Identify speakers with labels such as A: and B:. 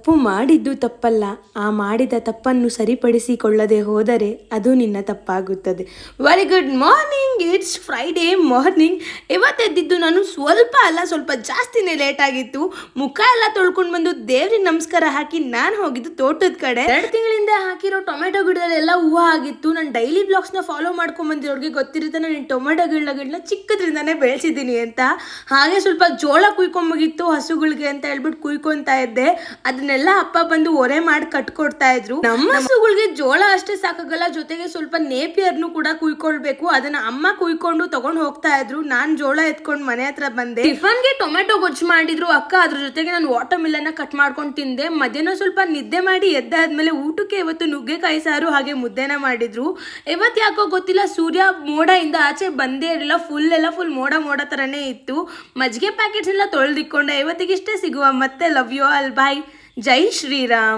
A: ತಪ್ಪು ಮಾಡಿದ್ದು ತಪ್ಪಲ್ಲ, ಆ ಮಾಡಿದ ತಪ್ಪನ್ನು ಸರಿಪಡಿಸಿಕೊಳ್ಳದೆ ಹೋದರೆ ಅದು ನಿನ್ನ ತಪ್ಪಾಗುತ್ತದೆ. Very good morning, it's Friday morning. ಇವತ್ತೆದ್ದಿದ್ದು ನಾನು ಸ್ವಲ್ಪ ಜಾಸ್ತಿನೇ ಲೇಟ್ ಆಗಿತ್ತು. ಮುಖ ಎಲ್ಲ ತೊಳ್ಕೊಂಡು ಬಂದು ದೇವ್ರಿಗೆ ನಮಸ್ಕಾರ ಹಾಕಿ ನಾನು ಹೋಗಿದ್ದು ತೋಟದ ಕಡೆ. 2 ತಿಂಗಳಿಂದ ಹಾಕಿರೋ ಟೊಮೆಟೊ ಗಿಡದಲ್ಲೆಲ್ಲ ಹೂವು ಆಗಿತ್ತು. ನಾನು ಡೈಲಿ ಬ್ಲಾಗ್ಸ್ನ ಫಾಲೋ ಮಾಡ್ಕೊಂಡ್ ಬಂದಿರೋರಿಗೆ ಗೊತ್ತಿರುತ್ತೆ, ನಾನು ಈ ಟೊಮೆಟೊ ಗಿಡಗಳನ್ನ ಚಿಕ್ಕದ್ರಿಂದಾನೇ ಬೆಳೆಸಿದ್ದೀನಿ ಅಂತ. ಹಾಗೆ ಸ್ವಲ್ಪ ಜೋಳ ಕುಯ್ಕೊಂಬೋಗಿತ್ತು ಹಸುಗಳಿಗೆ ಅಂತ ಹೇಳ್ಬಿಟ್ಟು ಕುಯ್ಕೊಂತಾ ಇದ್ದೆ. ಅದನ್ನೆಲ್ಲ ಅಪ್ಪ ಬಂದು ಒರೆ ಮಾಡಿ ಕಟ್ಕೊಡ್ತಾ ಇದ್ರು. ನಮ್ಮ ಹಸುಗಳಿಗೆ ಜೋಳ ಅಷ್ಟೇ ಸಾಕಾಗಲ್ಲ, ಜೊತೆಗೆ ಸ್ವಲ್ಪ ನೇಪಿಯರ್ನು ಕೂಡ ಕುಯ್ಕೊಳ್ಬೇಕು. ಅದನ್ನ ಅಮ್ಮ ಕುಯ್ಕೊಂಡು ತಗೊಂಡ್ ಹೋಗ್ತಾ ಇದ್ರು. ನಾನ್ ಜೋಳ ಎತ್ಕೊಂಡು ಮನೆ ಹತ್ರ ಬಂದೆ. ಟಿಫನ್ಗೆ ಟೊಮೆಟೊ ಗೊಜ್ಜು ಮಾಡಿದ್ರು ಅಕ್ಕ, ಅದ್ರ ಜೊತೆಗೆ ನಾನು ವಾಟರ್ ಮಿಲ್ಲನ್ನ ಕಟ್ ಮಾಡ್ಕೊಂಡು ತಿಂದೆ. ಮಧ್ಯಾಹ್ನ ಸ್ವಲ್ಪ ನಿದ್ದೆ ಮಾಡಿ ಎದ್ದಾದ್ಮೇಲೆ ಊಟಕ್ಕೆ ಇವತ್ತು ನುಗ್ಗೆಕಾಯಿ ಸಾರು ಹಾಗೆ ಮುದ್ದೆನ ಮಾಡಿದ್ರು. ಇವತ್ತು ಯಾಕೋ ಗೊತ್ತಿಲ್ಲ, ಸೂರ್ಯ ಮೋಡ ಇಂದ ಆಚೆ ಬಂದೇ ಇರಲಿಲ್ಲ. ಫುಲ್ ಮೋಡ ತರನೇ ಇತ್ತು. ಮಜ್ಜಿಗೆ ಪ್ಯಾಕೆಟ್ಸ್ ಎಲ್ಲ ತೊಳೆದಿಕ್ಕೊಂಡೆ. ಇವತ್ತಿಗಿಷ್ಟೇ, ಸಿಗುವ ಮತ್ತೆ. Love you all, bye. ಜೈ ಶ್ರೀರಾಮ್.